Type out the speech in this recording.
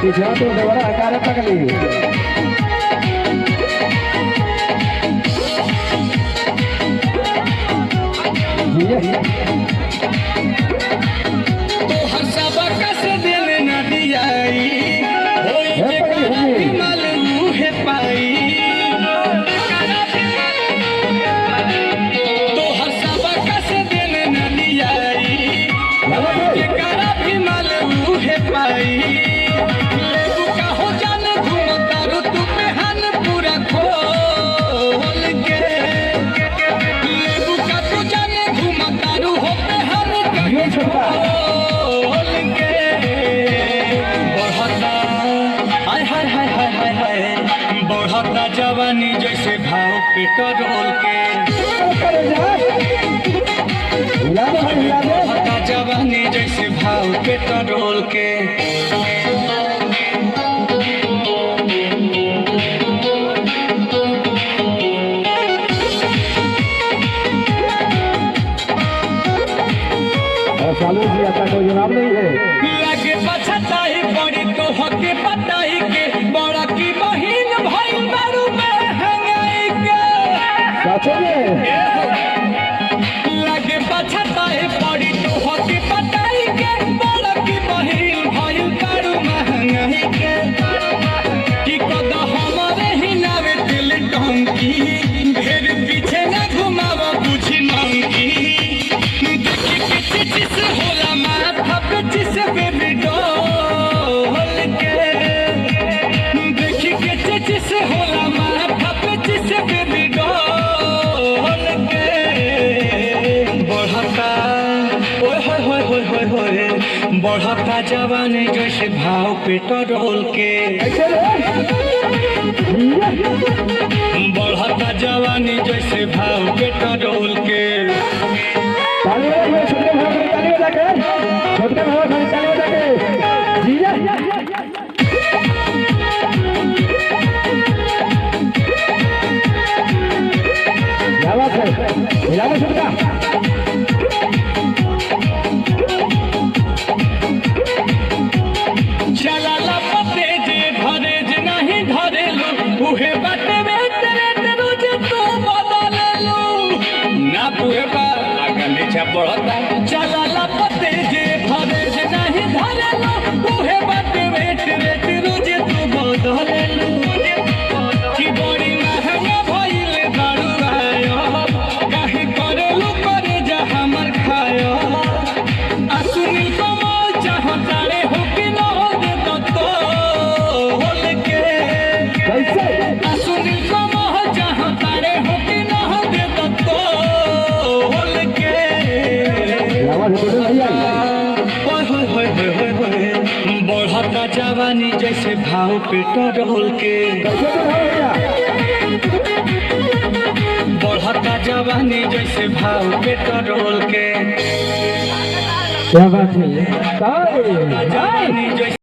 पीछे तो बड़ा आकार पकड़ी तो हर सबक से दिल न दियाई होई के माल मुहे पाई तो हर सबक से दिल न दियाई होई के करा भी माल मुहे पाई लेबू का हो जाने घूमता रो तू पेहन पूरा खोल के लेबू का तू जाने घूमता रो हो पेहन खोल के बढ़ता हाय हाय हाय हाय हाय हाय बढ़ता जवानी जैसे भाव पेट्रोल के बढ़ता जवानी जैसे भाव पेट्रोल के चालू जी आता कोई जवाब नहीं है लगे पछताई पड़ी तो हके पताई के बड़ा की बहिन भाई बारू में हंगाई के साचो में लगे पछताई पड़ी तो हके पताई के बड़ा की बहिन भाई बारू में हंगाई के कि कद हमारे ही नावे दिल टंकी ढेर पीछे न घुमावा बुझी मंकी देखी किसी जिस होला माथा पे जिस बेबी डॉल के देखी किसी जिस होला माथा पे जिस बेबी डॉल के बढ़ता ओए होए होए होए होए होए बढ़ता जवानी जैसे भाव पेट्रोल के बढ़ता जवानी जैसे भाव पेट्रोल के चला पते जे धरे जे नहीं धरे लो उहे बाटे में तेरे रोज तू बदल लो ना पुहे बा आगले बढ़ता चला पते जे धरे जे नहीं धरे लो उहे बाटे में तेरे रोज तू बदल लो कि बड़ी महंगा भइल दारू आयो काहे करेलू करे जा हमर खायो आ सुनील कमल चाहता रे हो कि न हो दे तो होल के आ सुनील कमल चाहता रे हो कि न हो दे तो होल के होय होय होय होय होय होय बढ़ता जवानी जैसे भाव पेट्रोल के बढ़ता जवानी जैसे भाव पेट्रोल के क्या बात है जवानी जैसे